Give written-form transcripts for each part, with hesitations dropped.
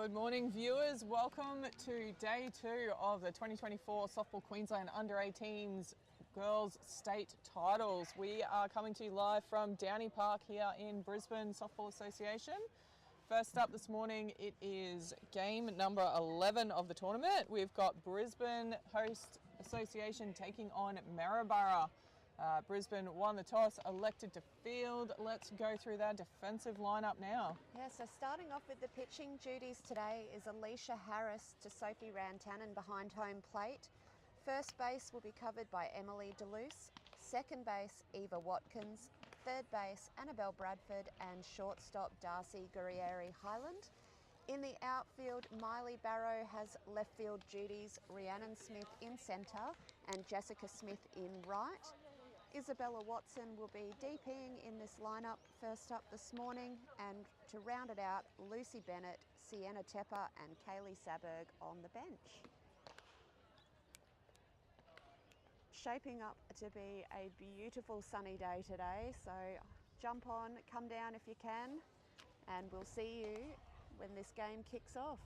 Good morning, viewers. Welcome to day 2 of the 2024 Softball Queensland Under-18s Girls State Titles. We are coming to you live from Downie Park here in Brisbane Softball Association. First up this morning, it is game number 11 of the tournament. We've got Brisbane Host Association taking on Maryborough. Brisbane won the toss, elected to field. Let's go through their defensive lineup now. Yeah, so starting off with the pitching duties today is Alicia Harris to Sophie Rantanen behind home plate. First base will be covered by Emily DeLuce, second base Eva Watkins, third base Annabelle Bradford, and shortstop Darcy Guerrieri Highland. In the outfield, Miley Barrow has left field duties, Rhiannon Smith in centre and Jessica Smith in right. Isabella Watson will be DPing in this lineup first up this morning, and to round it out, Lucy Bennett, Sienna Tepper and Kaylee Saberg on the bench. Shaping up to be a beautiful sunny day today, so jump on, come down if you can, and we'll see you when this game kicks off.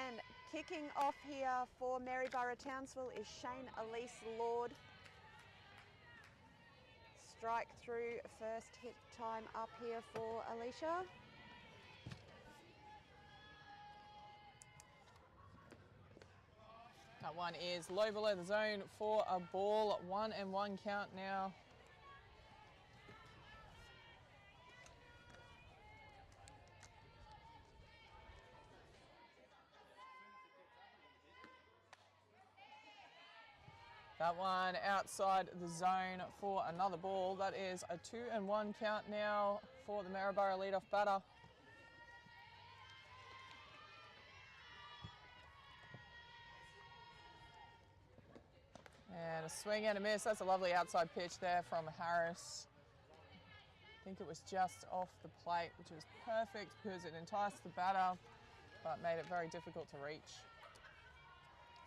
And kicking off here for Maryborough Townsville is Shane Elise Lord. Strike through first hit time up here for Alicia. That one is low below the zone for a ball. 1-1 count now. That one outside the zone for another ball. That is a 2-1 count now for the Maryborough leadoff batter. And a swing and a miss. That's a lovely outside pitch there from Harris. I think it was just off the plate, which was perfect because it enticed the batter, but made it very difficult to reach.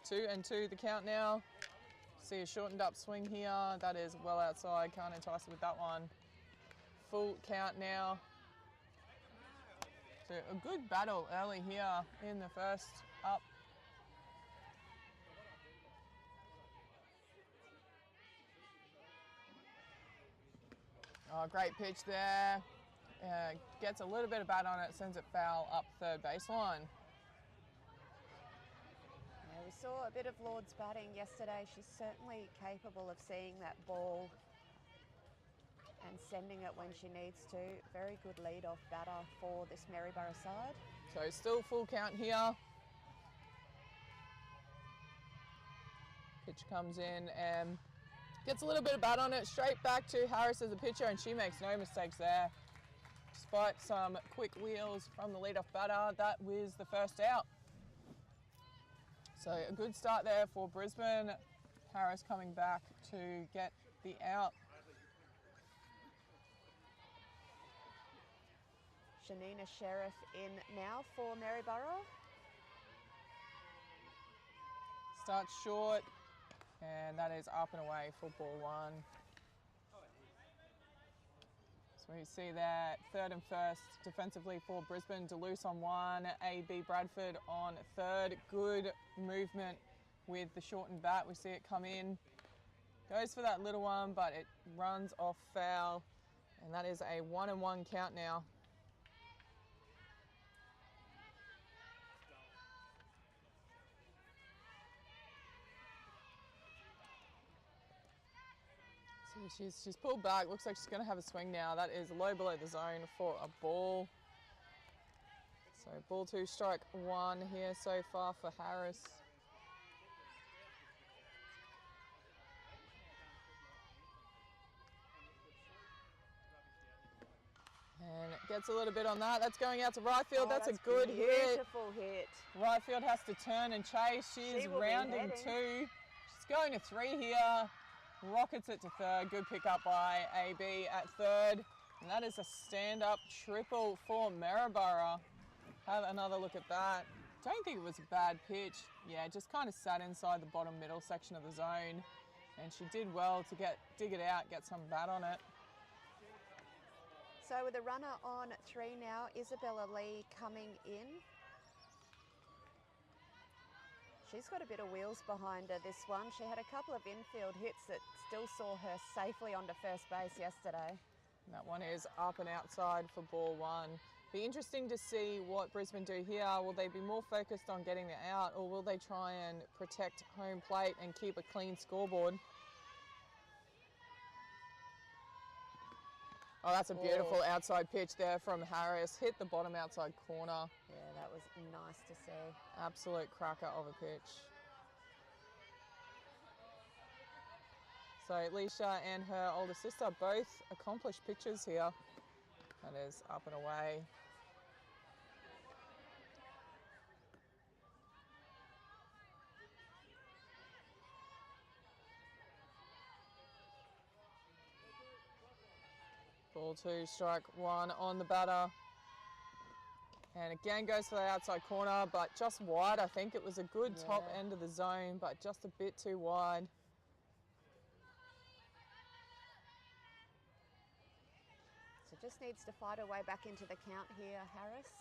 2-2 the count now. See a shortened up swing here. That is well outside. Can't entice it with that one. Full count now. So a good battle early here in the first up. Oh, great pitch there. Gets a little bit of bat on it, sends it foul up third baseline. Yeah, we saw a bit of Lord's batting yesterday. She's certainly capable of seeing that ball and sending it when she needs to. Very good lead-off batter for this Maryborough side. So still full count here. Pitch comes in and gets a little bit of bat on it. Straight back to Harris as a pitcher, and she makes no mistakes there. Despite some quick wheels from the leadoff batter, that was the first out. So a good start there for Brisbane. Harris coming back to get the out. Shanina Sheriff in now for Maryborough. Starts short, and that is up and away for ball one. So we see that third and first defensively for Brisbane. DeLuce on one, A.B. Bradford on third. Good movement with the shortened bat. We see it come in. Goes for that little one, but it runs off foul. And that is a 1-1 count now. So she's pulled back. Looks like she's going to have a swing now. That is low below the zone for a ball. So ball 2, strike 1 here so far for Harris. And gets a little bit on that. That's going out to right field. Oh, that's a good hit. Beautiful hit. Right field has to turn and chase. She's rounding 2. She's going to 3 here. Rockets it to third. Good pick up by AB at third. And that is a stand-up triple for Maryborough. Have another look at that. Don't think it was a bad pitch. Yeah, just kind of sat inside the bottom middle section of the zone. And she did well to dig it out, get some bat on it. So with a runner on 3 now, Isabella Lee coming in. She's got a bit of wheels behind her, this one. She had a couple of infield hits that still saw her safely onto first base yesterday. That one is up and outside for ball 1. Be interesting to see what Brisbane do here. Will they be more focused on getting it out, or will they try and protect home plate and keep a clean scoreboard? Oh, that's a beautiful outside pitch there from Harris. Hit the bottom outside corner. Yeah, that was nice to see. Absolute cracker of a pitch. So Leisha and her older sister, both accomplished pitchers here. That is up and away. Ball 2, strike 1 on the batter. And again goes for the outside corner, but just wide. I think it was a good top end of the zone, but just a bit too wide. So just needs to fight her way back into the count here, Harris.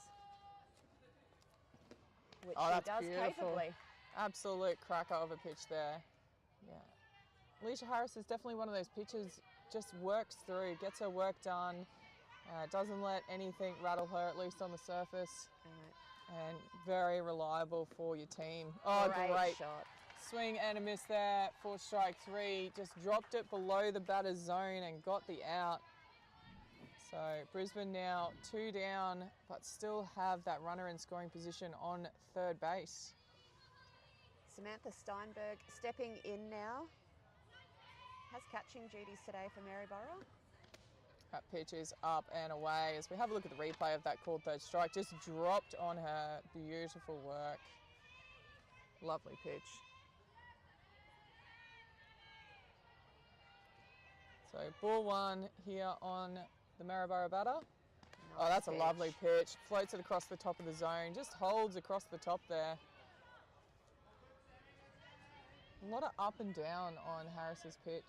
Which she does capably. Absolute cracker of a pitch there. Yeah. Leisha Harris is definitely one of those pitchers, just works through, gets her work done, doesn't let anything rattle her, at least on the surface. And very reliable for your team. Oh, great shot. Swing and a miss there for strike 3. Just dropped it below the batter's zone and got the out. So Brisbane now 2 down, but still have that runner in scoring position on third base. Samantha Steinberg stepping in now. Has catching duties today for Maryborough. That pitch is up and away. As we have a look at the replay of that called third strike, just dropped on her. Beautiful work. Lovely pitch. So ball 1 here on the Maryborough batter. Oh, that's a lovely pitch. Floats it across the top of the zone. Just holds across the top there. A lot of up and down on Harris's pitch.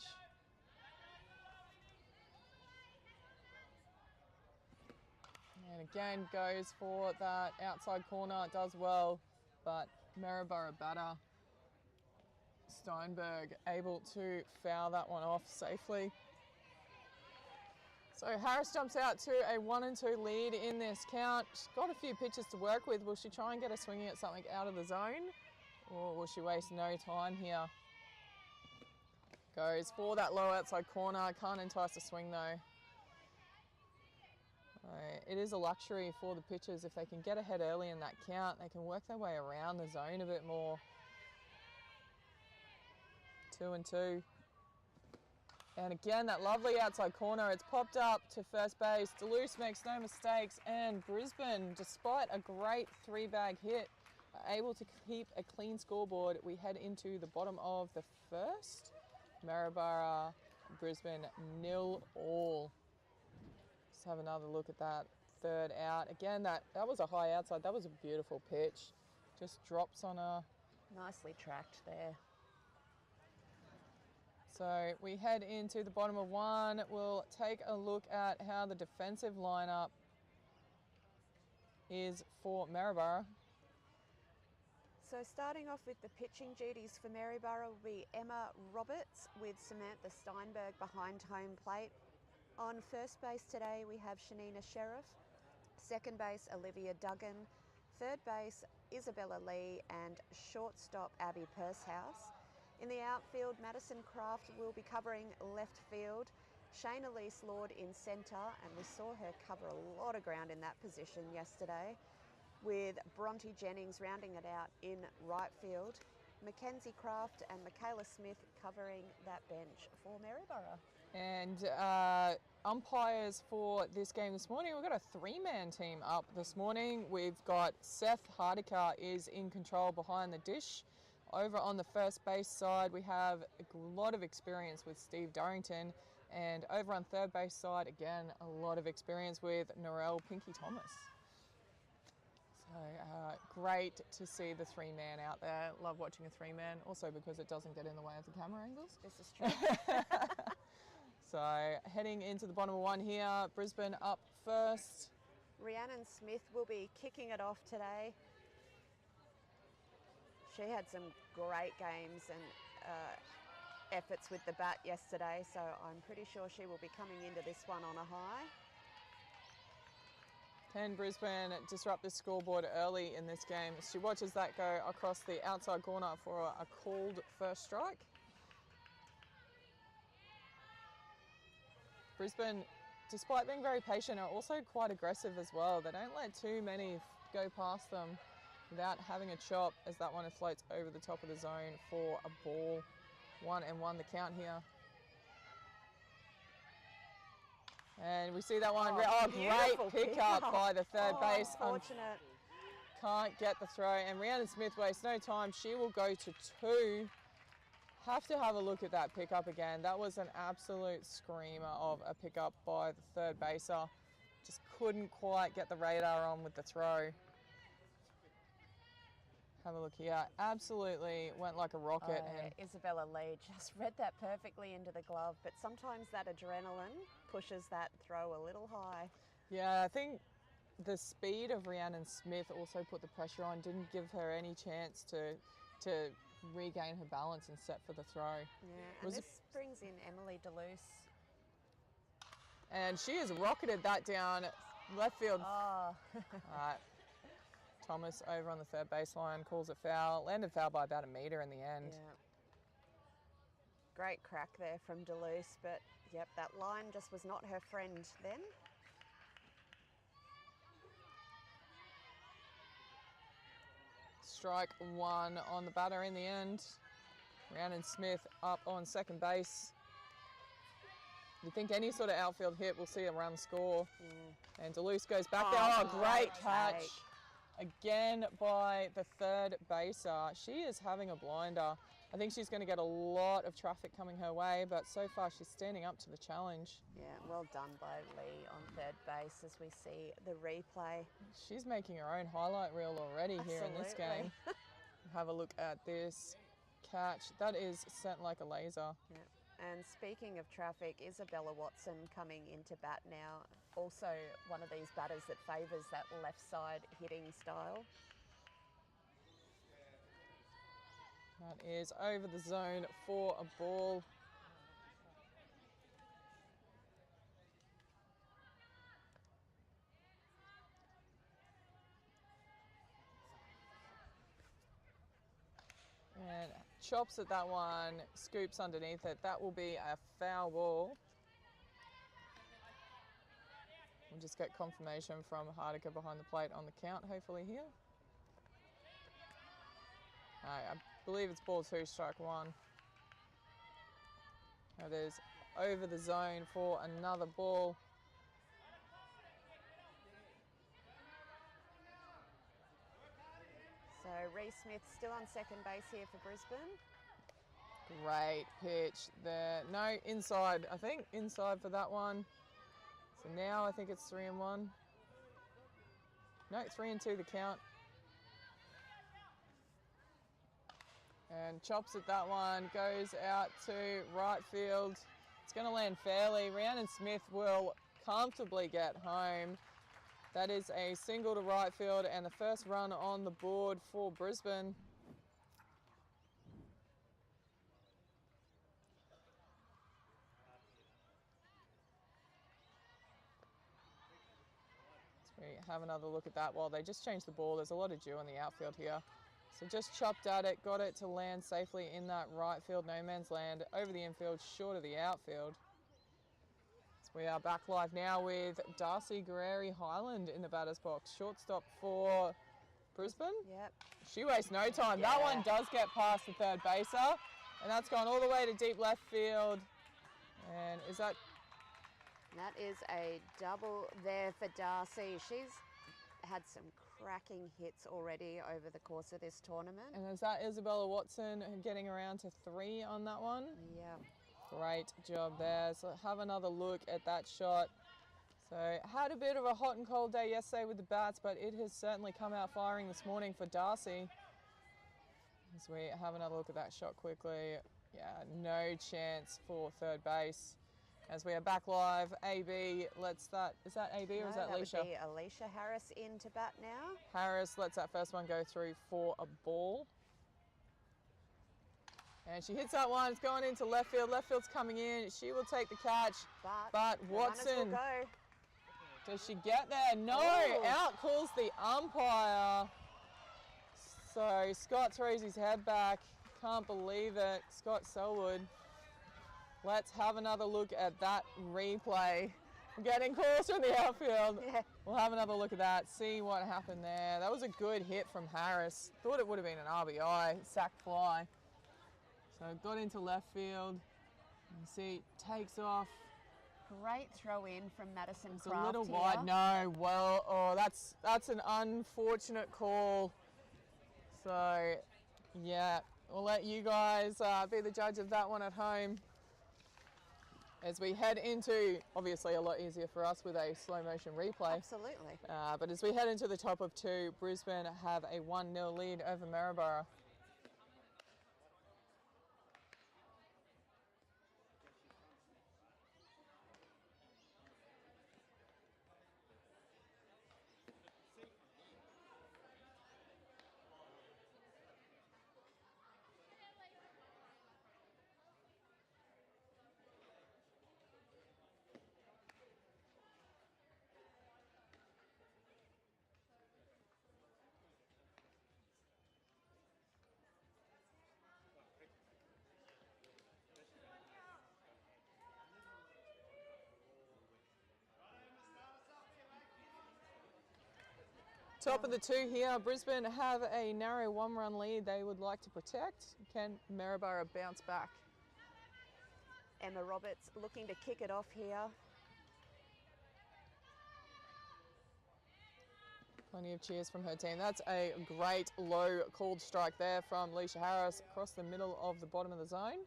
And again goes for that outside corner. It does well, but Maryborough batter Steinberg able to foul that one off safely. So Harris jumps out to a 1-2 lead in this count. She's got a few pitches to work with. Will she try and get her swinging at something out of the zone? Or will she waste no time here? Goes for that low outside corner. Can't entice the swing though. It is a luxury for the pitchers. If they can get ahead early in that count, they can work their way around the zone a bit more. 2-2. And again, that lovely outside corner. It's popped up to first base. Deleuze makes no mistakes. And Brisbane, despite a great 3-bag hit, are able to keep a clean scoreboard. We head into the bottom of the first. Maryborough, Brisbane 0-all. Let's have another look at that third out. Again, that was a high outside. That was a beautiful pitch. Just drops on her. Nicely tracked there. So we head into the bottom of 1. We'll take a look at how the defensive lineup is for Maryborough. So starting off with the pitching duties for Maryborough will be Emma Roberts with Samantha Steinberg behind home plate. On first base today we have Shanina Sheriff, second base Olivia Duggan, third base Isabella Lee and shortstop Abby Pursehouse. In the outfield, Madison Craft will be covering left field, Shayna Lease-Lord in centre, and we saw her cover a lot of ground in that position yesterday, with Bronte Jennings rounding it out in right field, Mackenzie Craft and Michaela Smith covering that bench for Maryborough. And umpires for this game this morning, we've got a three-man team up this morning. We've got Seth Hardiker is in control behind the dish. Over on the first base side, we have a lot of experience with Steve Dorrington. And over on third base side, again, a lot of experience with Norelle Pinky Thomas. So great to see the three-man out there. Love watching a three-man, also because it doesn't get in the way of the camera angles. This is true. So heading into the bottom of one here, Brisbane up first. Rhiannon Smith will be kicking it off today. She had some great games and efforts with the bat yesterday, so I'm pretty sure she will be coming into this one on a high. Can Brisbane disrupt the scoreboard early in this game? She watches that go across the outside corner for a called first strike. Brisbane, despite being very patient, are also quite aggressive as well. They don't let too many go past them without having a chop, as that one floats over the top of the zone for a ball. 1-1 the count here. And we see that one. Great pick-up by the third base. Unfortunate. Can't get the throw. And Rhiannon Smith wastes no time. She will go to 2. Have to have a look at that pickup again. That was an absolute screamer of a pickup by the third baser. Just couldn't quite get the radar on with the throw. Have a look here. Absolutely went like a rocket. And Isabella Lee just read that perfectly into the glove, but sometimes that adrenaline pushes that throw a little high. yeah, I think the speed of Rhiannon Smith also put the pressure on, didn't give her any chance to regain her balance and set for the throw. Yeah, and this brings in Emily DeLuce. And she has rocketed that down left field. Oh. Right. Thomas over on the third baseline calls it foul. Landed foul by about a metre in the end. Yeah. Great crack there from DeLuce, but yep, that line just was not her friend then. Strike 1 on the batter in the end. Rhiannon Smith up on second base. You think any sort of outfield hit will see around the score. Yeah. And DeLuce goes back there. Oh, great catch. Again by the third baser. She is having a blinder. I think she's going to get a lot of traffic coming her way, but so far she's standing up to the challenge. Yeah, well done by Lee on third base as we see the replay. She's making her own highlight reel already here in this game. Have a look at this catch. That is sent like a laser. Yeah. And speaking of traffic, Isabella Watson coming into bat now. Also one of these batters that favours that left side hitting style. That is over the zone for a ball. And chops at that one, scoops underneath it. That will be a foul ball. We'll just get confirmation from Hardiker behind the plate on the count, hopefully here. I believe it's ball 2, strike 1. That is over the zone for another ball. So Reece Smith still on second base here for Brisbane. Great pitch there. No, inside, I think. Inside for that one. So now I think it's 3-1. No, 3-2 the count. And chops at that one, goes out to right field. It's going to land fairly. Rhiannon Smith will comfortably get home. That is a single to right field and the first run on the board for Brisbane. So we have another look at that while they just changed the ball. There's a lot of dew on the outfield here. So just chopped at it, got it to land safely in that right field, no man's land, over the infield, short of the outfield. So we are back live now with Darcy Guerreri-Highland in the batter's box. Shortstop for Brisbane. Yep. She wastes no time. Yeah. That one does get past the third baser, and that's gone all the way to deep left field. And is that... That is a double there for Darcy. She's had some cracking hits already over the course of this tournament. And is that Isabella Watson getting around to 3 on that one? Yeah. Great job there. So have another look at that shot. So had a bit of a hot and cold day yesterday with the bats, but it has certainly come out firing this morning for Darcy. As we have another look at that shot quickly. Yeah, no chance for third base. As we are back live, AB lets that, is that AB or is that Alicia? That would be Alicia Harris in to bat now. Harris lets that first one go through for a ball. And she hits that one, it's going into left field. Left field's coming in, she will take the catch. But Watson, does she get there? No, out calls the umpire. So Scott throws his head back. Can't believe it, Scott Selwood. Let's have another look at that replay. Getting calls from the outfield. Yeah. We'll have another look at that, see what happened there. That was a good hit from Harris. Thought it would have been an RBI, sac fly. So got into left field. You see, takes off. Great throw in from Madison It's Craft a little here. wide. No, well, oh, that's an unfortunate call. So, yeah, we'll let you guys be the judge of that one at home. As we head into, obviously a lot easier for us with a slow motion replay. Absolutely. But as we head into the top of 2, Brisbane have a 1-0 lead over Maryborough. Top of the 2 here, Brisbane have a narrow 1-run lead they would like to protect. Can Maryborough bounce back? Emma Roberts looking to kick it off here. Plenty of cheers from her team. That's a great low called strike there from Alicia Harris across the middle of the bottom of the zone.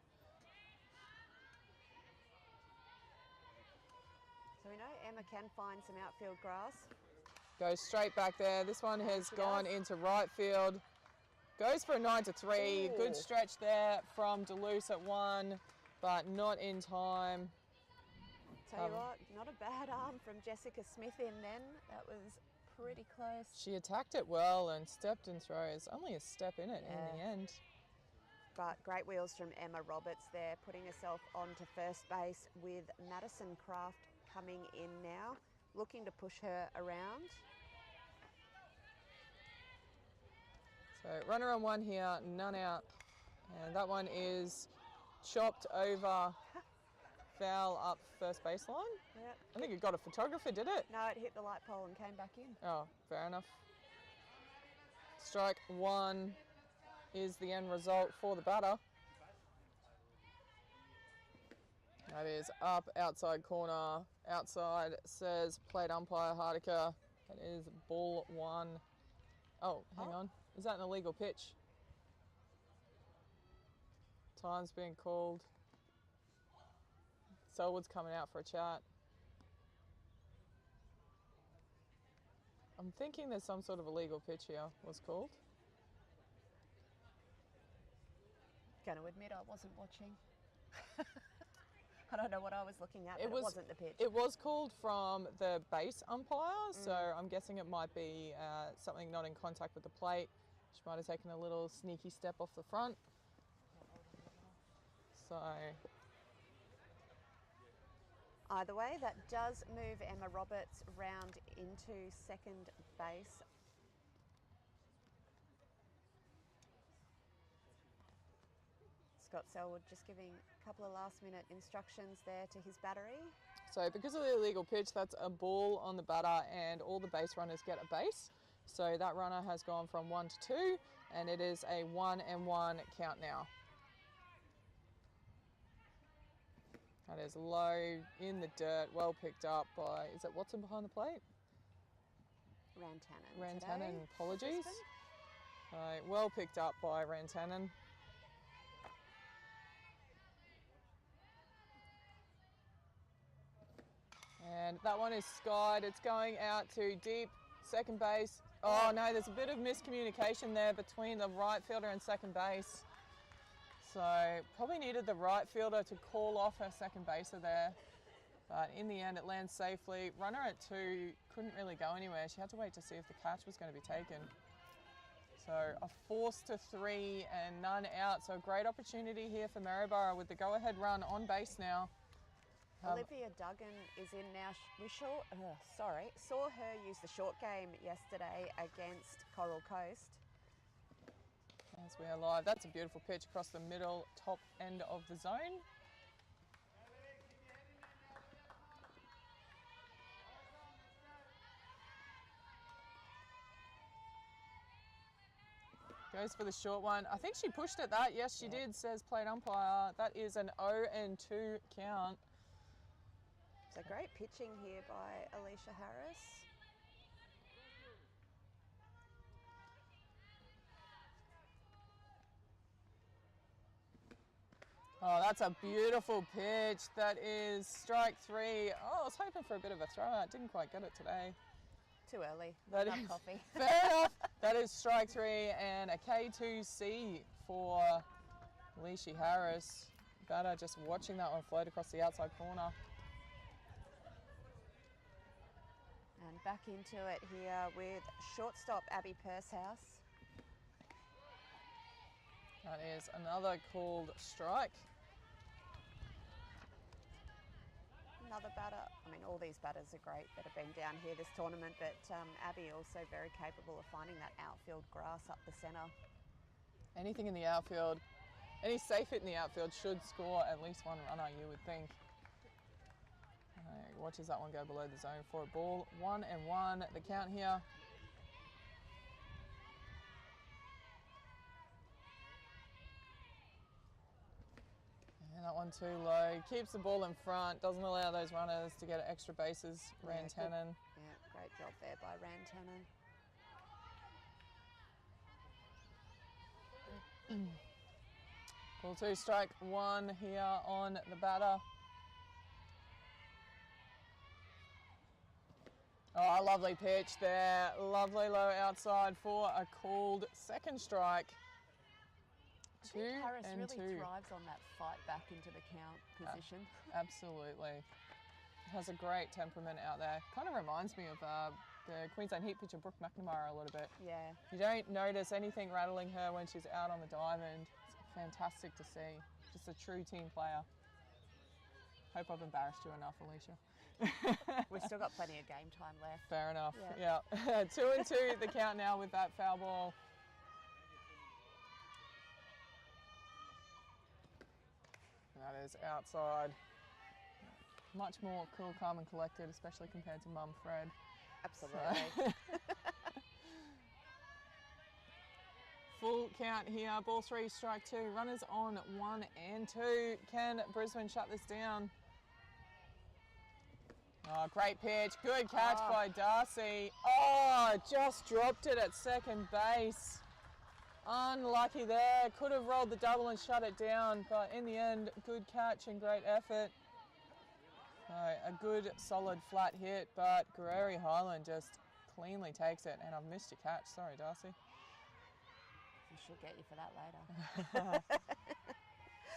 So we know Emma can find some outfield grass. Goes straight back there. This one has gone into right field. Goes for a 9-3. Ooh. Good stretch there from Duluth at 1, but not in time. Tell you what, not a bad arm from Jessica Smith in then. That was pretty close. She attacked it well and stepped in throws. Only a step in it in the end. But great wheels from Emma Roberts there, putting herself onto first base with Madison Craft coming in now, looking to push her around. So runner on 1 here, none out. And that one is chopped over, foul up first baseline. Yep. I think it got a photographer, did it? No, it hit the light pole and came back in. Oh, fair enough. Strike 1 is the end result for the batter. That is up, outside corner. Outside says plate umpire Hardiker. That is ball 1. Oh, hang on. Is that an illegal pitch? Time's being called. Selwood's coming out for a chat. I'm thinking there's some sort of illegal pitch here was called. Going to admit I wasn't watching. I don't know what I was looking at, but it wasn't the pitch. It was called from the base umpire, so I'm guessing it might be something not in contact with the plate. She might have taken a little sneaky step off the front. So either way, that does move Emma Roberts round into second base. Scott Selwood just giving a couple of last-minute instructions there to his battery. So because of the illegal pitch, that's a ball on the batter and all the base runners get a base. So that runner has gone from 1 to 2 and it is a 1-1 count now. That is low in the dirt, well picked up by, is it Watson behind the plate? Rantanen, apologies. Well picked up by Rantanen. And that one is skied. It's going out to deep second base. Oh no, there's a bit of miscommunication there between the right fielder and second base. So probably needed the right fielder to call off her second baser there. But in the end, it lands safely. Runner at 2 couldn't really go anywhere. She had to wait to see if the catch was going to be taken. So a force to 3 and none out. So a great opportunity here for Maryborough with the go-ahead run on base now. Olivia Duggan is in now. We saw her use the short game yesterday against Coral Coast. As we are live, that's a beautiful pitch across the middle, top end of the zone. Goes for the short one. I think she pushed at that. Yes, she did, says plate umpire. That is an 0-2 count. So great pitching here by Alicia Harris. Oh, that's a beautiful pitch. That is strike 3. Oh, I was hoping for a bit of a throw. Didn't quite get it today. Too early. That Not is coffee. Fair enough. That is strike 3 and a K2C for Alicia Harris. Batter just watching that one float across the outside corner. And back into it here with shortstop Abby Pursehouse. That is another called strike. Another batter. I mean, all these batters are great that have been down here this tournament, but Abby also very capable of finding that outfield grass up the centre. Anything in the outfield, any safe hit in the outfield should score at least one runner, you would think. Watches that one go below the zone for a ball. 1-1, the count here. And that one too low. Keeps the ball in front, doesn't allow those runners to get extra bases. Rantanen. Yeah, great job there by Rantanen. Ball 2, strike 1 here on the batter. Oh, a lovely pitch there. Lovely low outside for a called second strike. I think Harris really thrives on that fight back into the count position. Absolutely. Has a great temperament out there. Kind of reminds me of the Queensland Heat pitcher Brooke McNamara a little bit. Yeah. You don't notice anything rattling her when she's out on the diamond. It's fantastic to see. Just a true team player. Hope I've embarrassed you enough, Alicia. We've still got plenty of game time left. Fair enough. Yeah. 2-2 the count now with that foul ball. That is outside. Much more cool, calm and collected, especially compared to Mum Fred. Absolutely. So. Full count here. Ball 3, strike 2. Runners on 1 and 2. Can Brisbane shut this down? Oh, great pitch. Good catch by Darcy. Oh, just dropped it at second base. Unlucky there. Could have rolled the double and shut it down, but in the end, good catch and great effort. A good, solid, flat hit, but Guerreri Highland just cleanly takes it. And I've missed your catch. Sorry, Darcy. I should get you for that later.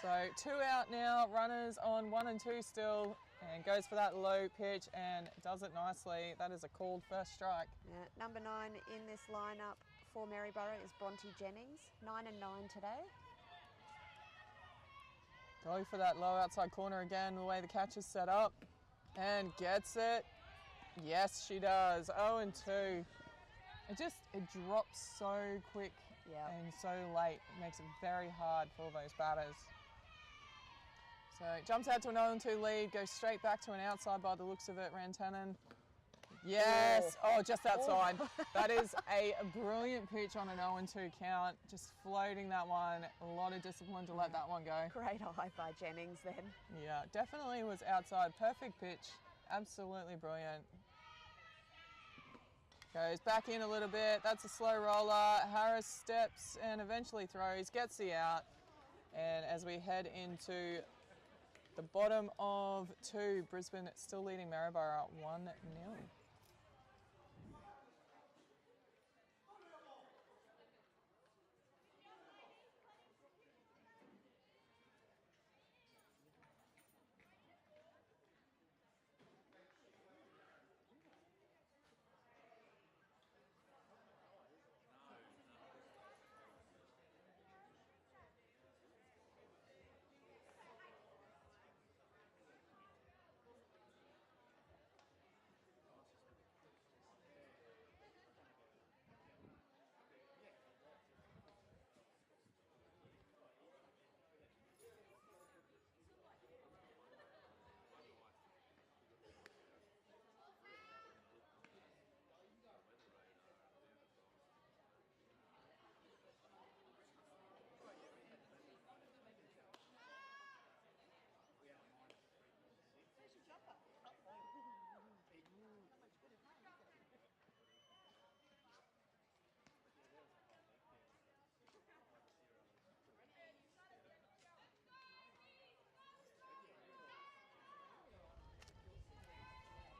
So 2 out now. Runners on 1 and 2 still. And goes for that low pitch and does it nicely. That is a called first strike. Yeah, number 9 in this lineup for Maryborough is Bronte Jennings. 9 and 9 today. Going for that low outside corner again, the way the catch is set up. And gets it. Yes, she does. 0 and 2. It drops so quick and so late. It makes it very hard for those batters. So jumps out to an 0 and 2 lead, goes straight back to an outside by the looks of it. Rantanen Yes. Oh, just outside. That is a brilliant pitch on an 0-2 count. Just floating that one. A lot of discipline to let that one go. Great eye by Jennings then. Yeah, definitely was outside. Perfect pitch. Absolutely brilliant. Goes back in a little bit. That's a slow roller. Harris steps and eventually throws, gets the out. And as we head into the bottom of 2, Brisbane still leading Maryborough 1-0.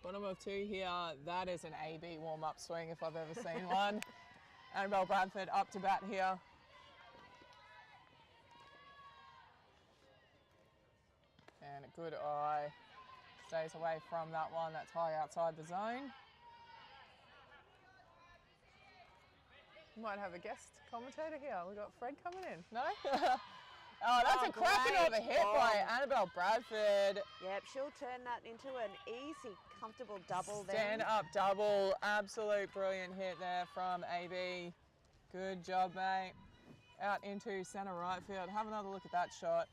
Bottom of 2 here, that is an AB warm-up swing if I've ever seen one. Annabelle Bradford up to bat here. And a good eye. Stays away from that one, that's high outside the zone. Might have a guest commentator here. We've got Fred coming in. No? Oh, that's a cracking of a hit by Annabelle Bradford. Yep, she'll turn that into an easy, comfortable double there. Stand up double. Absolute brilliant hit there from AB. Good job, mate. Out into centre right field. Have another look at that shot.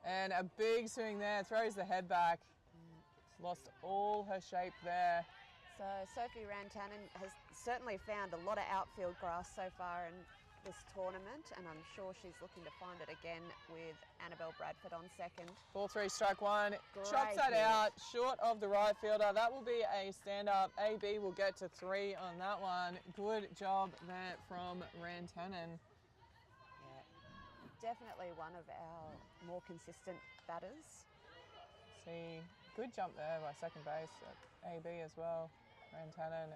And a big swing there, throws the head back. Lost all her shape there. So Sophie Rantanen has certainly found a lot of outfield grass so far in this tournament, and I'm sure she's looking to find it again with Annabelle Bradford on second. Ball 3, strike 1. Great Chops that hit. out, short of the right fielder. That will be a stand-up. AB will get to 3 on that one. Good job there from Rantanen. Definitely one of our more consistent batters. See, good jump there by second base at AB as well. Rantanen.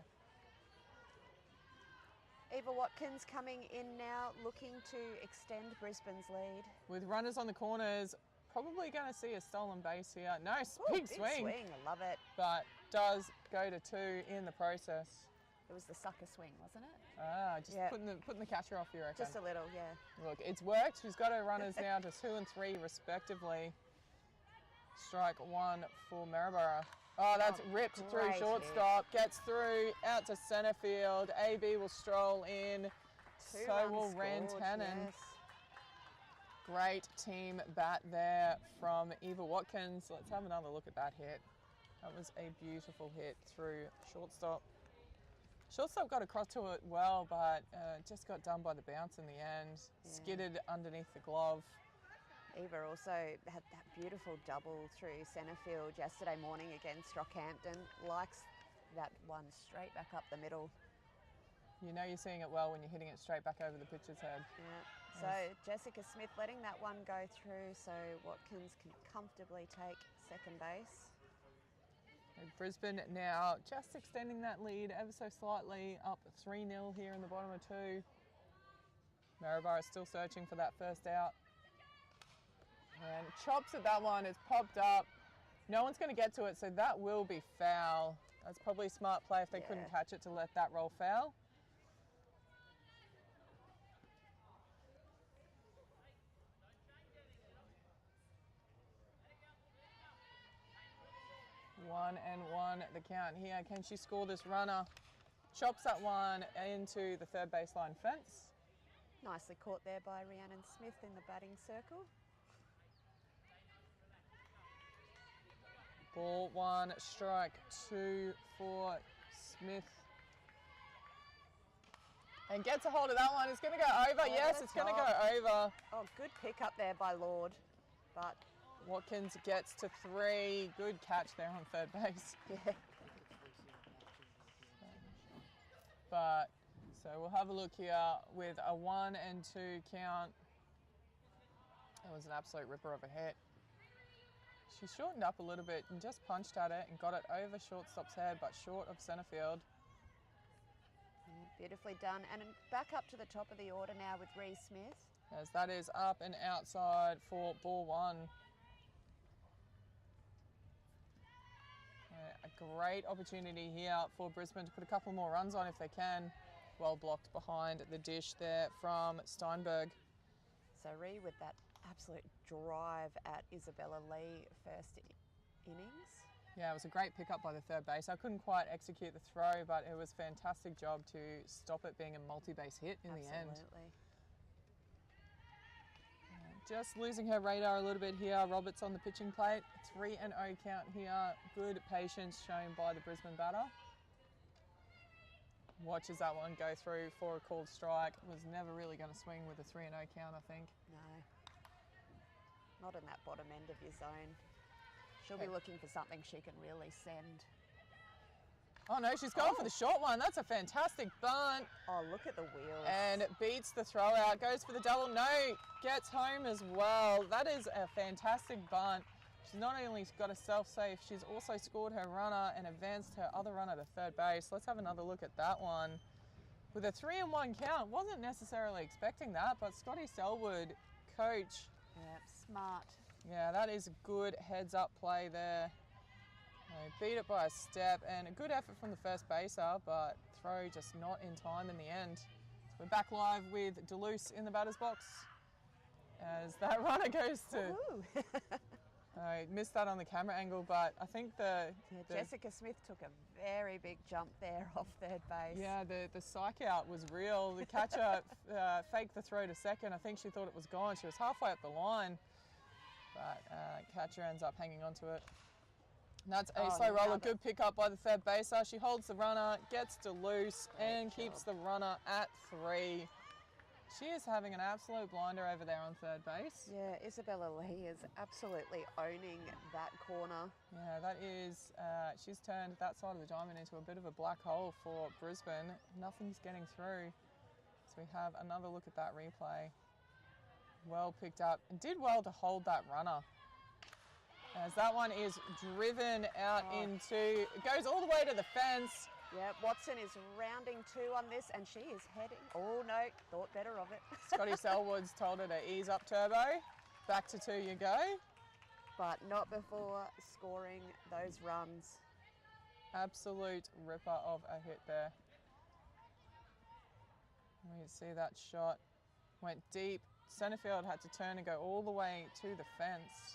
Eva Watkins coming in now, looking to extend Brisbane's lead. With runners on the corners, probably going to see a stolen base here. No, Ooh, big swing. I love it. But does go to 2 in the process. It was the sucker swing, wasn't it? Ah, just putting the catcher off, you reckon? Just a little, yeah. Look, it's worked. She's got her runners now to 2 and 3 respectively. Strike 1 for Maryborough. Oh, that's ripped through shortstop. Gets through out to centre field. AB will stroll in. So will Rantanen. Yes. Great team bat there from Eva Watkins. Let's have another look at that hit. That was a beautiful hit through shortstop. Shortstop got across to it well, but just got done by the bounce in the end. Yeah. Skidded underneath the glove. Eva also had that beautiful double through centre field yesterday morning against Rockhampton. Likes that one straight back up the middle. You know you're seeing it well when you're hitting it straight back over the pitcher's head. Yeah. So Jessica Smith letting that one go through, so Watkins can comfortably take second base. Brisbane now just extending that lead ever so slightly, up 3-0 here in the bottom of 2. Maryborough still searching for that first out. And chops at that one, it's popped up. No one's going to get to it, so that will be foul. That's probably a smart play if they couldn't catch it to let that roll foul. One and one, the count here. Can she score this runner? Chops that one into the third baseline fence. Nicely caught there by Rhiannon Smith in the batting circle. Ball 1, strike 2 for Smith. And gets a hold of that one. It's going to go over. Yes, it's going to go over. Oh, good pick up there by Lord, but Watkins gets to 3. Good catch there on third base. yeah. But, so we'll have a look here with a 1 and 2 count. That was an absolute ripper of a hit. She shortened up a little bit and just punched at it and got it over shortstop's head, but short of centre field. Beautifully done. And back up to the top of the order now with Rhys Smith. As that is up and outside for ball 1. A great opportunity here for Brisbane to put a couple more runs on if they can. Well blocked behind the dish there from Steinberg. So Rhys with that absolute drive at Isabella Lee first innings. Yeah, it was a great pickup by the third base. I couldn't quite execute the throw, but it was a fantastic job to stop it being a multi-base hit in the end. Absolutely. Just losing her radar a little bit here. Roberts on the pitching plate. 3-0 count here. Good patience shown by the Brisbane batter. Watches that one go through for a called strike. Was never really going to swing with a 3-0 count, I think. No. Not in that bottom end of your zone. She'll be looking for something she can really send. Oh no, she's going for the short one. That's a fantastic bunt. Oh, look at the wheels. And it beats the throw out, goes for the double. No, gets home as well. That is a fantastic bunt. She's not only got a self-save, she's also scored her runner and advanced her other runner to third base. Let's have another look at that one. With a 3-1 count, wasn't necessarily expecting that, but Scotty Selwood, coach. Yeah, smart. Yeah, that is a good heads-up play there. They beat it by a step and a good effort from the first baser, but throw just not in time in the end. So we're back live with Deleuze in the batter's box as that runner goes to... I missed that on the camera angle, but I think Jessica Smith took a very big jump there off third base. Yeah, the psych out was real. The catcher faked the throw to second. I think she thought it was gone. She was halfway up the line, but catcher ends up hanging onto it. And that's a slow roller. Good pick up by the third baser. She holds the runner, gets Deleuze, and keeps the runner at 3. She is having an absolute blinder over there on third base. Yeah, Isabella Lee is absolutely owning that corner. Yeah, that is, she's turned that side of the diamond into a bit of a black hole for Brisbane. Nothing's getting through. So we have another look at that replay. Well picked up and did well to hold that runner. As that one is driven out into, it goes all the way to the fence. Yeah, Watson is rounding 2 on this and she is heading, oh no, thought better of it. Scotty Selwood's told her to ease up turbo. Back to 2 you go. But not before scoring those runs. Absolute ripper of a hit there. We see that shot. Went deep. Centerfield had to turn and go all the way to the fence.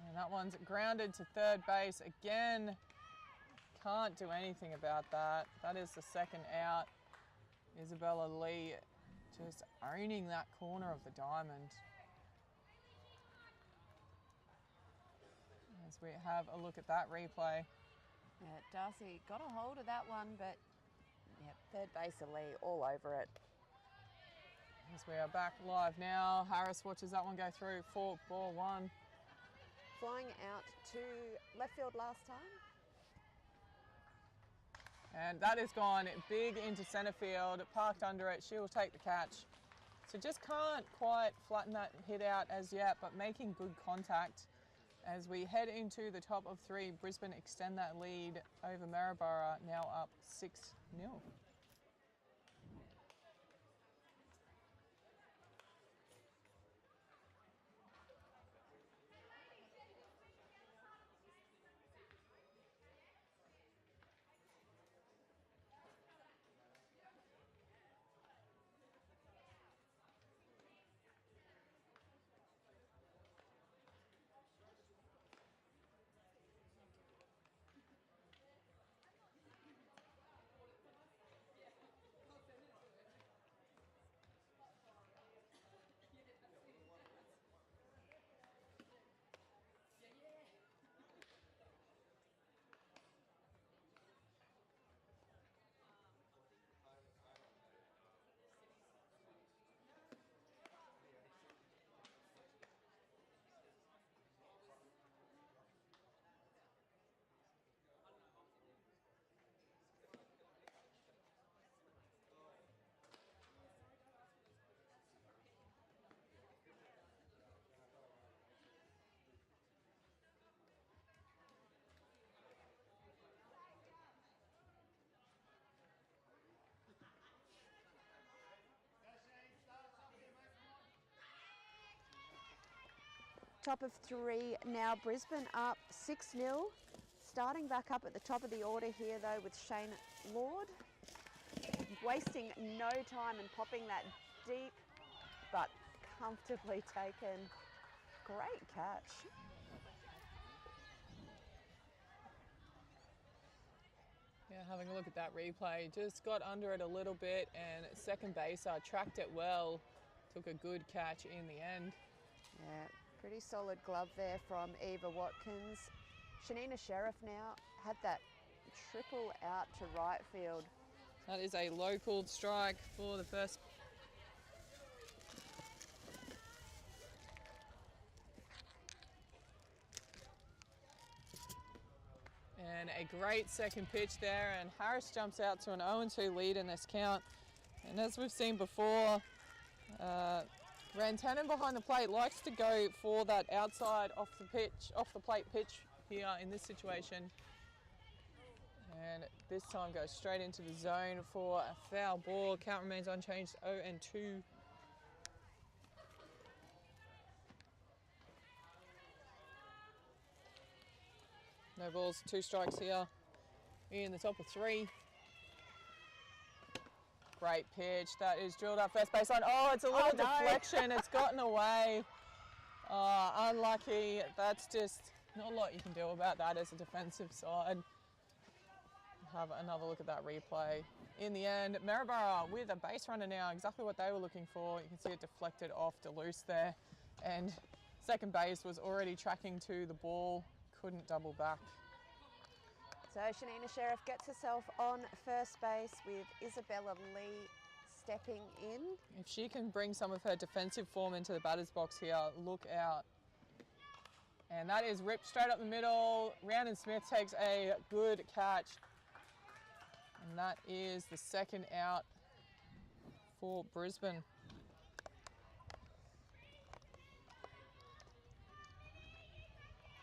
And that one's grounded to third base again. Can't do anything about that. That is the second out. Isabella Lee just owning that corner of the diamond. As we have a look at that replay. Yeah, Darcy got a hold of that one, but yeah, third baser Lee all over it. As we are back live now, Harris watches that one go through for ball 1. Flying out to left field last time. And that is gone big into centre field, parked under it. She will take the catch. So just can't quite flatten that hit out as yet, but making good contact. As we head into the top of 3, Brisbane extend that lead over Maryborough, now up 6-0. Top of 3 now, Brisbane up 6-0. Starting back up at the top of the order here though with Shane Lord. Wasting no time and popping that deep but comfortably taken. Great catch. Yeah, having a look at that replay, just got under it a little bit and second baser tracked it well, took a good catch in the end. Yeah, pretty solid glove there from Eva Watkins. Shanina Sheriff now had that triple out to right field. That is a local strike for the first. And a great second pitch there, and Harris jumps out to an 0-2 lead in this count. And as we've seen before, Rantanen behind the plate likes to go for that outside off the plate pitch here in this situation. And this time goes straight into the zone for a foul ball. Count remains unchanged, 0-2. No balls, 2 strikes here in the top of 3. Great pitch, that is drilled up first baseline. Oh, it's a little deflection, it's gotten away. Oh, unlucky, that's just not a lot you can do about that as a defensive side. Have another look at that replay. In the end, Maryborough with a base runner now, exactly what they were looking for. You can see it deflected off Deleuze there. And second base was already tracking to the ball, couldn't double back. So Shanina Sheriff gets herself on first base with Isabella Lee stepping in. If she can bring some of her defensive form into the batter's box here, look out. And that is ripped straight up the middle. Rhiannon Smith takes a good catch. And that is the second out for Brisbane.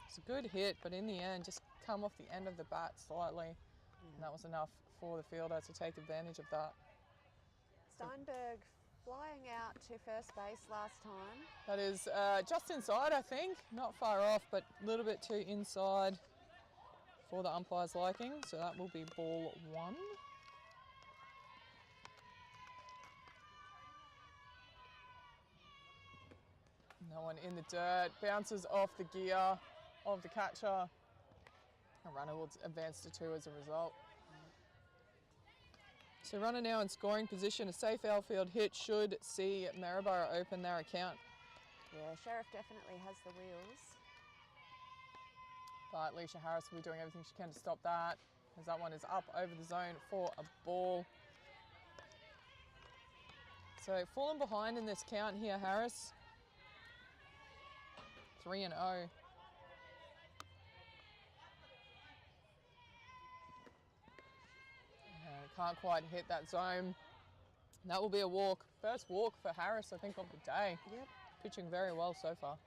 It's a good hit, but in the end, just come off the end of the bat slightly. And that was enough for the fielder to take advantage of that. Steinberg flying out to first base last time. That is just inside, I think. Not far off, but a little bit too inside for the umpire's liking. So that will be ball 1. No one in the dirt, bounces off the gear of the catcher. A runner will advance to 2 as a result. So runner now in scoring position. A safe outfield hit should see Maryborough open their account. Yeah, Sheriff definitely has the wheels. But Leisha Harris will be doing everything she can to stop that, as that one is up over the zone for a ball. So fallen behind in this count here, Harris. 3-0. Can't quite hit that zone. And that will be a walk. First walk for Harris, I think, of the day. Yep. Pitching very well so far.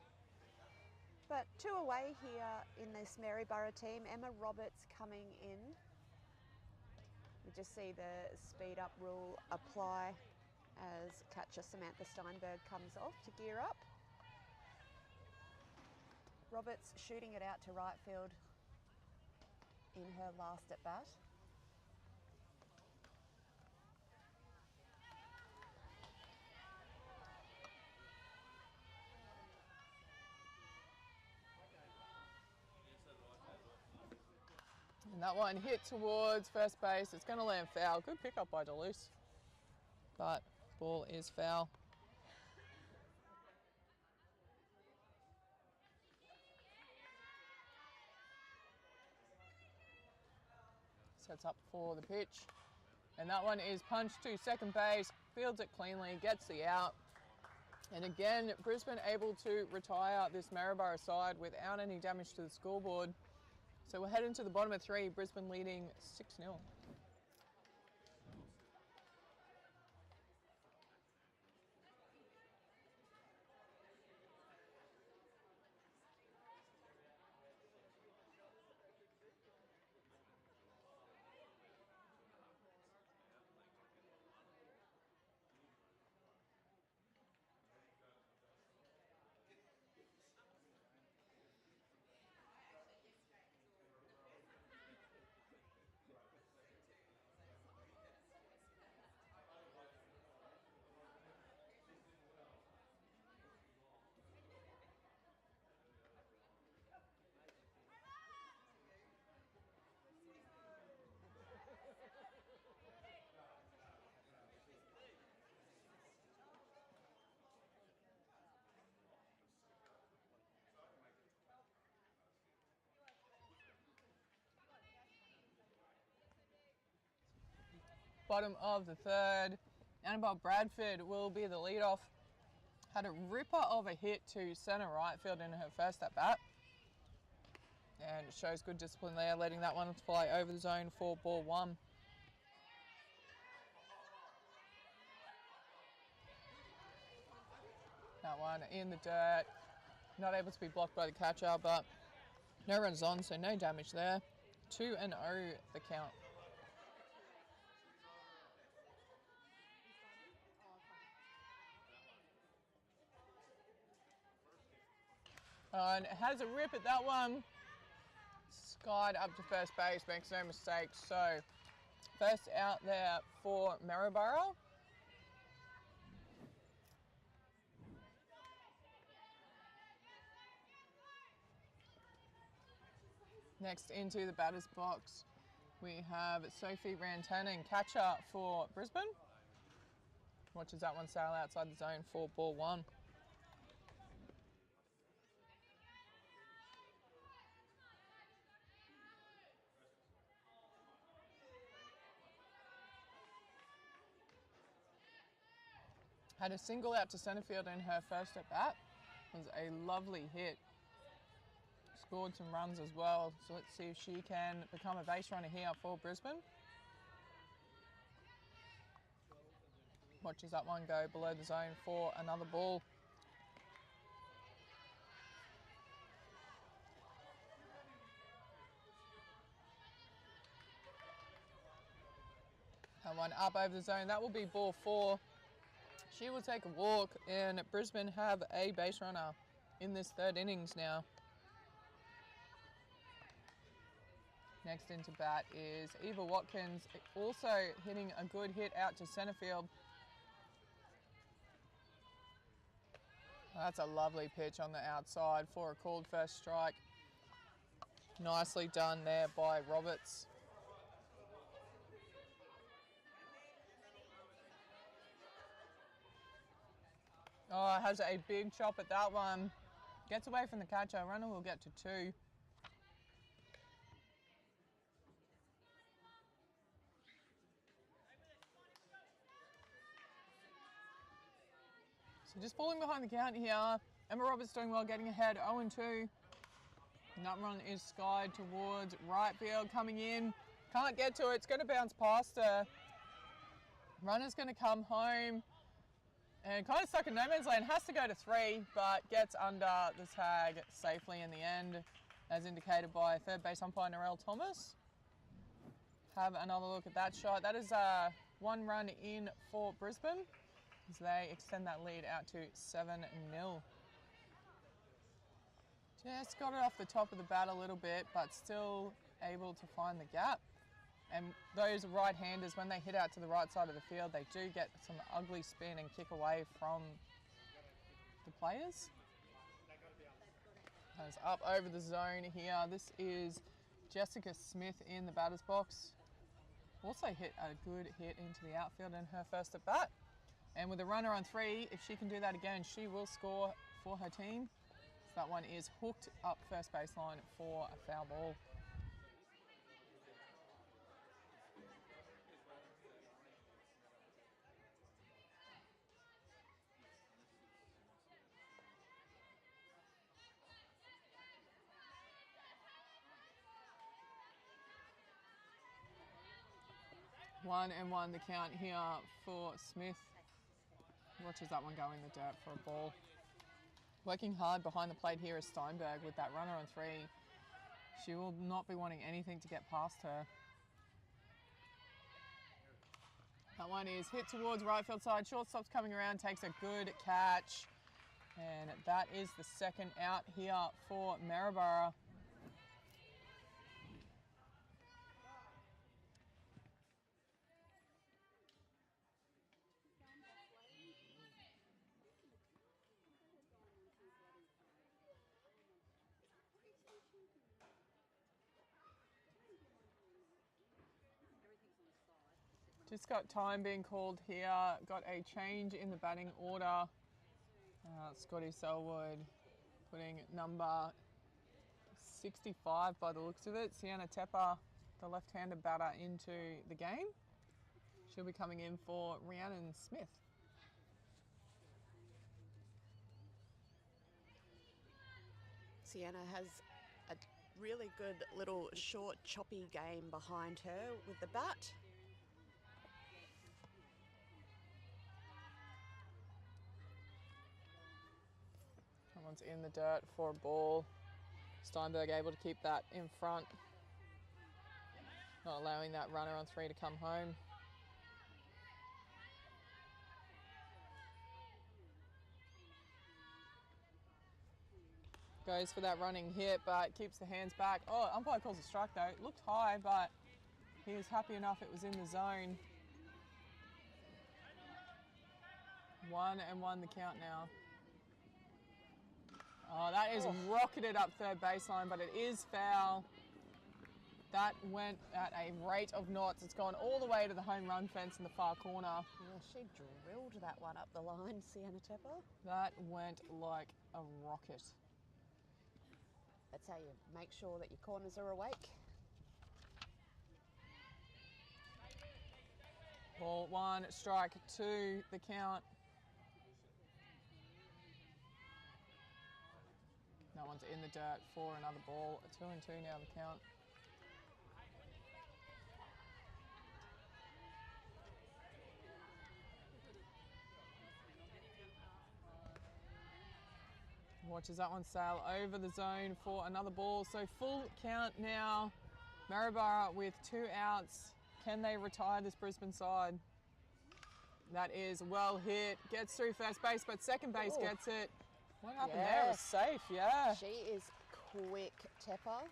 But 2 away here in this Maryborough team. Emma Roberts coming in. You just see the speed up rule apply as catcher Samantha Steinberg comes off to gear up. Roberts shooting it out to right field in her last at bat. And that one hit towards first base. It's going to land foul. Good pickup by Deleuze. But ball is foul. Sets up for the pitch. And that one is punched to second base. Fields it cleanly. Gets the out. And again, Brisbane able to retire this Maryborough side without any damage to the scoreboard. So we're heading to the bottom of 3, Brisbane leading 6-0. Bottom of the 3rd, Annabelle Bradford will be the leadoff. Had a ripper of a hit to centre right field in her first at bat. And shows good discipline there, letting that one fly over the zone for ball 1. That one in the dirt. Not able to be blocked by the catcher, but no runs on, so no damage there. 2-0 the count. And has a rip at that one. Skied up to first base, makes no mistake. So first out there for Maryborough. Next into the batter's box, we have Sophie Rantanen, catcher for Brisbane. Watches that one sail outside the zone for ball 1. Had a single out to centre field in her first at bat. It was a lovely hit. Scored some runs as well. So let's see if she can become a base runner here for Brisbane. Watches that one go below the zone for another ball. That one up over the zone. That will be ball 4. She will take a walk, and Brisbane have a base runner in this 3rd innings now. Next into bat is Eva Watkins, also hitting a good hit out to centre field. That's a lovely pitch on the outside for a called first strike. Nicely done there by Roberts. Oh, has a big chop at that one. Gets away from the catcher. Runner will get to 2. So just falling behind the count here. Emma Roberts doing well, getting ahead, 0-2. And that run is skied towards right field, coming in. Can't get to it. It's going to bounce past her. Runner's going to come home and kind of stuck in no man's land. Has to go to 3, but gets under the tag safely in the end, as indicated by third base umpire Narelle Thomas. Have another look at that shot. That is 1 run in for Brisbane as they extend that lead out to 7-0. Just got it off the top of the bat a little bit, but still able to find the gap. And those right-handers, when they hit out to the right side of the field, they do get some ugly spin and kick away from the players. That's up over the zone here. This is Jessica Smith in the batter's box. Also hit a good hit into the outfield in her first at bat. And with a runner on 3, if she can do that again, she will score for her team. So that one is hooked up first baseline for a foul ball. One and one the count here for Smith. Watches that one go in the dirt for a ball. Working hard behind the plate here is Steinberg with that runner on 3. She will not be wanting anything to get past her. That one is hit towards right field side. Shortstop's coming around, takes a good catch. And that is the second out here for Maryborough. Just got time being called here. Got a change in the batting order. Scotty Selwood putting number 65 by the looks of it. Sienna Tepper, the left-handed batter, into the game. She'll be coming in for Rhiannon Smith. Sienna has a really good little short, choppy game behind her with the bat. One's in the dirt for a ball. Steinberg able to keep that in front, not allowing that runner on 3 to come home. Goes for that running hit, but keeps the hands back. Oh, umpire calls a strike though. It looked high, but he was happy enough it was in the zone. 1 and 1 the count now. Oh, that is rocketed up third baseline, but it is foul. That went at a rate of knots. It's gone all the way to the home run fence in the far corner. Yeah, she drilled that one up the line, Sienna Tepper. That went like a rocket. That's how you make sure that your corners are awake. Ball 1, strike 2, the count. That one's in the dirt for another ball. 2 and 2 now the count. Watches that one sail over the zone for another ball. So full count now. Maryborough with 2 outs. Can they retire this Brisbane side? That is well hit. Gets through first base, but second base gets it. What happened there? It was safe, yeah. She is quick, Tepper.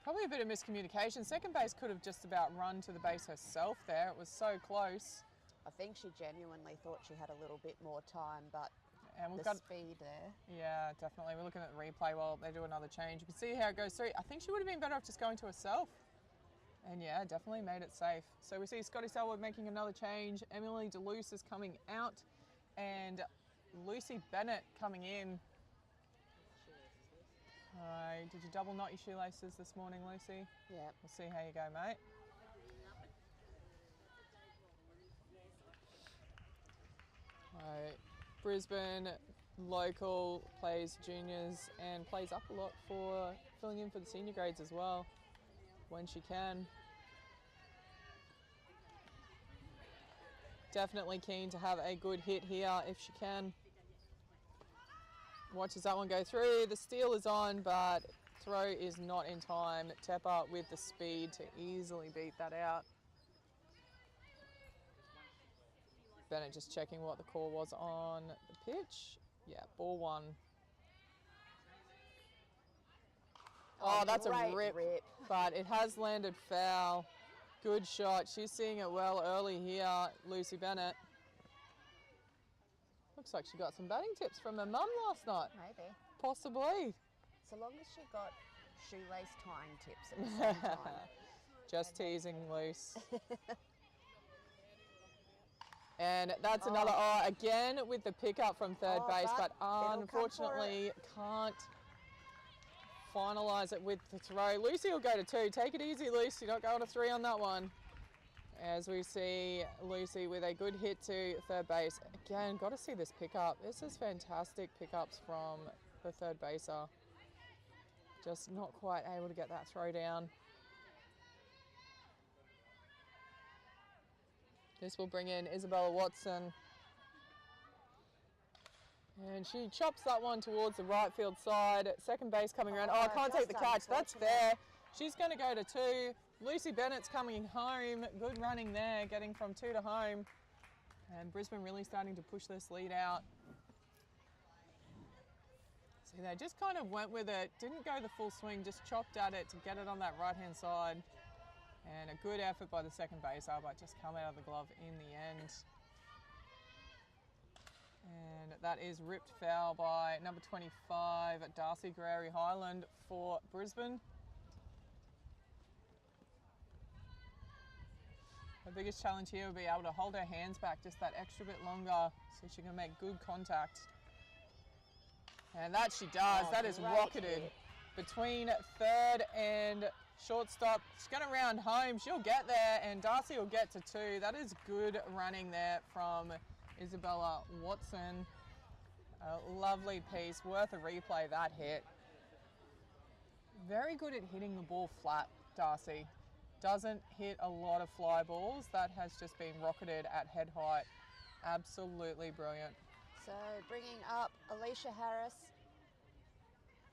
Probably a bit of miscommunication. Second base could have just about run to the base herself there. It was so close. I think she genuinely thought she had a little bit more time, but and we've the got speed there. Yeah, definitely. We're looking at the replay while they do another change. You can see how it goes through. I think she would have been better off just going to herself. And yeah, definitely made it safe. So we see Scotty Selwood making another change. Emily DeLuce is coming out. And Lucy Bennett coming in. All right, did you double knot your shoelaces this morning, Lucy? Yeah. We'll see how you go, mate. All right, Brisbane local, plays juniors and plays up a lot for filling in for the senior grades as well when she can. Definitely keen to have a good hit here if she can. Watches that one go through. The steal is on, but throw is not in time. Tepper with the speed to easily beat that out. Bennett just checking what the call was on the pitch. Yeah, ball one. Oh, that's a rip, but it has landed foul. Good shot. She's seeing it well early here, Lucy Bennett. Looks like she got some batting tips from her mum last night. Maybe. Possibly. So long as she got shoelace tying tips at the same time. Just teasing, Luce. And that's another, again with the pickup from third base, but unfortunately can't finalise it with the throw. Lucy will go to 2. Take it easy, Lucy. You're not going to 3 on that one. As we see Lucy with a good hit to third base. Again, got to see this pickup. This is fantastic pickups from the third baser. Just not quite able to get that throw down. This will bring in Isabella Watson. And she chops that one towards the right field side. Second base coming around. Oh, can't take the catch. That's fair. She's going to go to 2. Lucy Bennett's coming home. Good running there, getting from 2 to home. And Brisbane really starting to push this lead out. See, they just kind of went with it. Didn't go the full swing, just chopped at it to get it on that right-hand side. And a good effort by the second baser, but just come out of the glove in the end. And that is ripped foul by number 25, Darcy Guerreri Highland for Brisbane. Her biggest challenge here will be able to hold her hands back just that extra bit longer so she can make good contact. And that she does. That is rocketed between third and shortstop. She's going to round home. She'll get there, and Darcy will get to 2. That is good running there from Isabella Watson. A lovely piece, worth a replay, that hit. Very good at hitting the ball flat, Darcy. Doesn't hit a lot of fly balls. That has just been rocketed at head height. Absolutely brilliant. So bringing up Alicia Harris.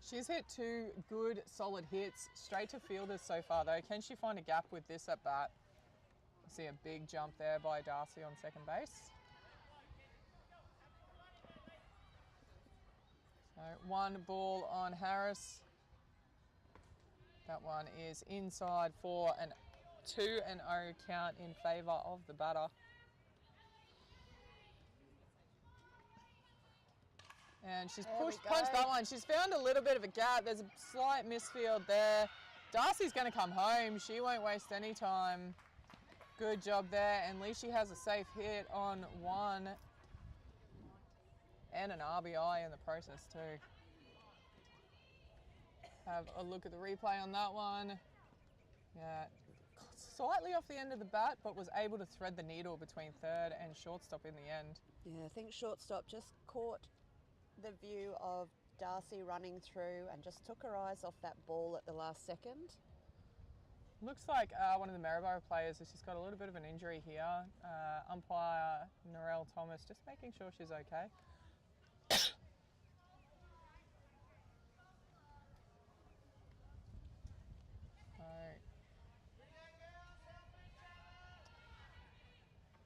She's hit 2 good, solid hits straight to fielders so far, though. Can she find a gap with this at bat? See a big jump there by Darcy on second base. So 1 ball on Harris. That one is inside for an 2-0 count in favour of the batter. And she's punched that one. She's found a little bit of a gap. There's a slight misfield there. Darcy's going to come home. She won't waste any time. Good job there. And at least she has a safe hit on 1. And an RBI in the process too. Have a look at the replay on that one. Yeah, slightly off the end of the bat, but was able to thread the needle between third and shortstop in the end. Yeah, I think shortstop just caught the view of Darcy running through and just took her eyes off that ball at the last second. Looks like one of the Maryborough players has just got a little bit of an injury here. Umpire Narelle Thomas just making sure she's okay.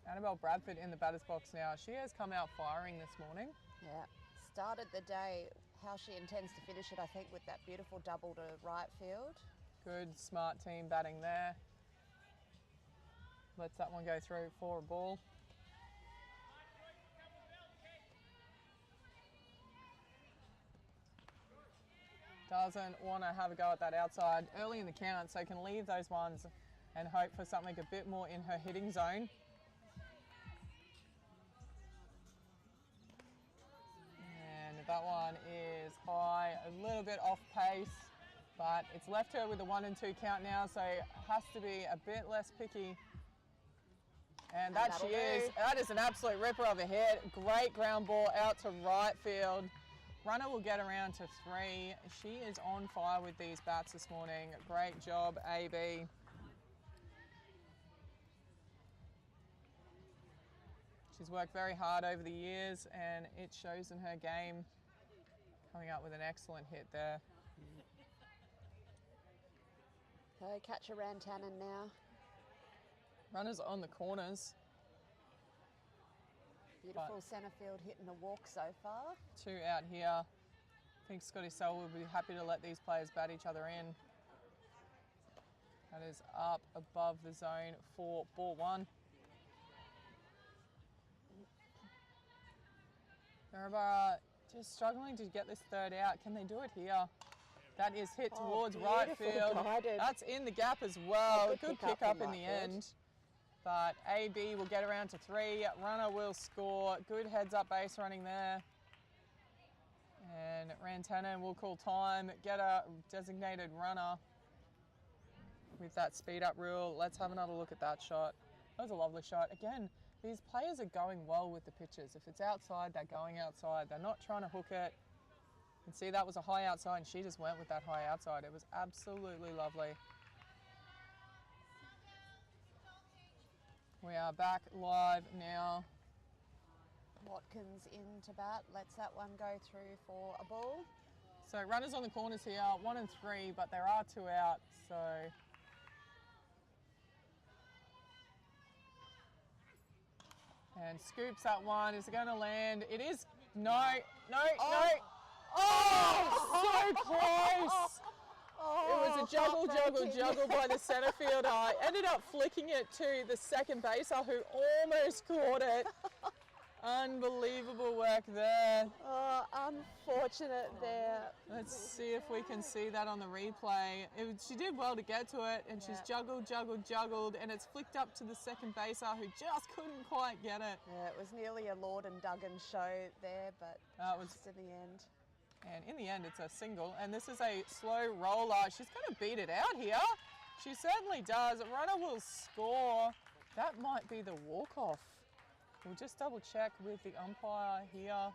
Annabelle Bradford in the batter's box now. She has come out firing this morning. Yeah, started the day how she intends to finish it, I think, with that beautiful double to right field. Good, smart team batting there. Lets that one go through for a ball. Doesn't want to have a go at that outside early in the count, so can leave those ones and hope for something a bit more in her hitting zone. That one is high, a little bit off pace, but it's left her with a 1 and 2 count now, so has to be a bit less picky. And that she is. That is an absolute ripper of a hit. Great ground ball out to right field. Runner will get around to 3. She is on fire with these bats this morning. Great job, AB. She's worked very hard over the years and it shows in her game. Coming up with an excellent hit there. So catch a Rantanen now. Runners on the corners. Beautiful centre field hit and a walk so far. 2 out here. I think Scotty Sell will be happy to let these players bat each other in. That is up above the zone for ball 1. Maryborough just struggling to get this third out. Can they do it here? That is hit towards right field. Guided. That's in the gap as well. Good pick up in right the field. end. But AB will get around to 3. Runner will score. Good heads up base running there. And Rantanen will call time. Get a designated runner with that speed up rule. Let's have another look at that shot. That was a lovely shot. Again, these players are going well with the pitches. If it's outside, they're going outside. They're not trying to hook it. You can see that was a high outside and she just went with that high outside. It was absolutely lovely. We are back live now. Watkins in to bat, lets that one go through for a ball. So runners on the corners here, 1 and 3, but there are 2 out, so. And scoops that one, is it going to land? It is, no. Oh, so close. It was a juggle by the centre fielder. Ended up flicking it to the second baser who almost caught it. Unbelievable work there. Oh, unfortunate there. Let's see if we can see that on the replay. She did well to get to it and she's juggled, and it's flicked up to the second baser who just couldn't quite get it. Yeah, it was nearly a Lord and Duggan show there, but just in the end. And in the end, it's a single, and this is a slow roller. She's going to beat it out here. She certainly does. Runner will score. That might be the walk-off. We'll just double check with the umpire here.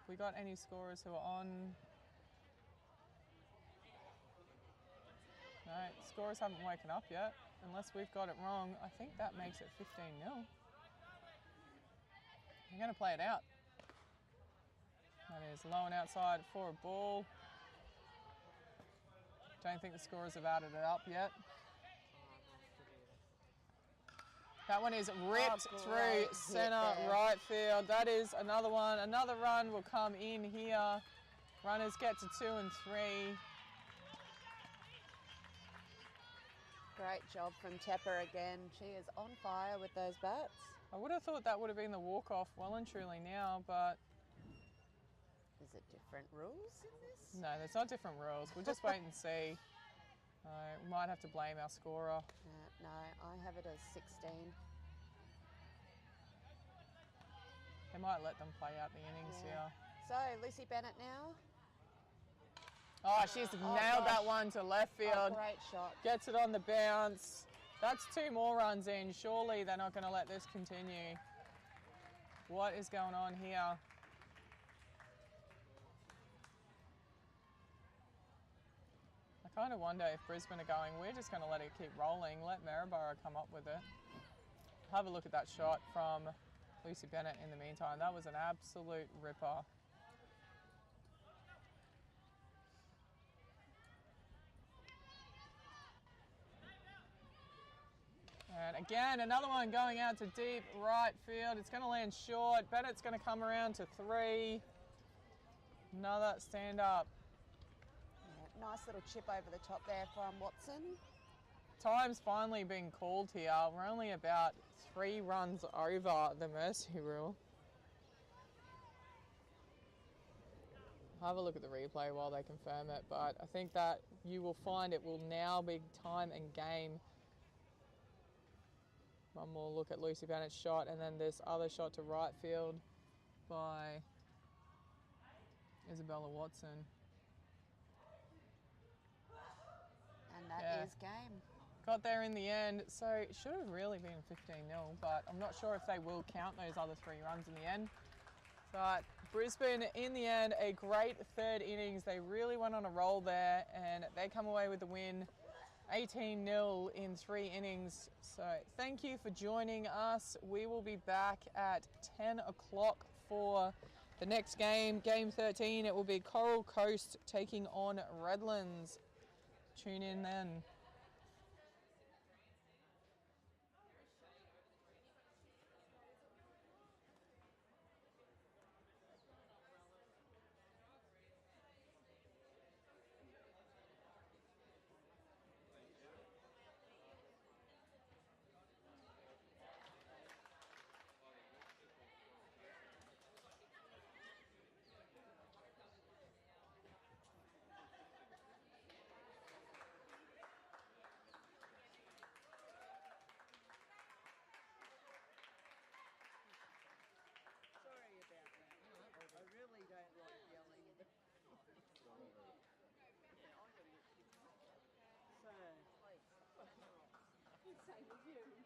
We got any scorers who are on? No, scorers haven't woken up yet, unless we've got it wrong. I think that makes it 15-0. I'm going to play it out. That is low and outside for a ball. Don't think the scorers have added it up yet. That one is ripped through centre right field. That is another one. Another run will come in here. Runners get to 2 and 3. Great job from Tepper again. She is on fire with those bats. I would have thought that would have been the walk-off well and truly now, but... Is it different rules in this? No, there's not different rules. We'll just wait and see. We might have to blame our scorer. No, I have it as 16. They might let them play out the innings here. So, Lucy Bennett now. Oh, she's nailed that one to left field. Oh, great shot. Gets it on the bounce. That's 2 more runs in. Surely they're not going to let this continue. What is going on here? I kind of wonder if Brisbane are going, we're just going to let it keep rolling, let Maryborough come up with it. Have a look at that shot from Lucy Bennett in the meantime. That was an absolute ripper. And again, another one going out to deep right field. It's going to land short. Bennett's going to come around to 3. Another stand up. Nice little chip over the top there from Watson. Time's finally been called here. We're only about 3 runs over the mercy rule. Have a look at the replay while they confirm it, but I think that you will find it will now be time and game. One more look at Lucy Bennett's shot, and then this other shot to right field by Isabella Watson. And that is game. Got there in the end, so it should have really been 15-0, but I'm not sure if they will count those other 3 runs in the end. But Brisbane, in the end, a great third innings. They really went on a roll there, and they come away with the win. 18-0 in 3 innings. So thank you for joining us. We will be back at 10 o'clock for the next game, Game 13. It will be Coral Coast taking on Redlands. Tune in then. Sorry about that. I really don't like yelling. So, same as you.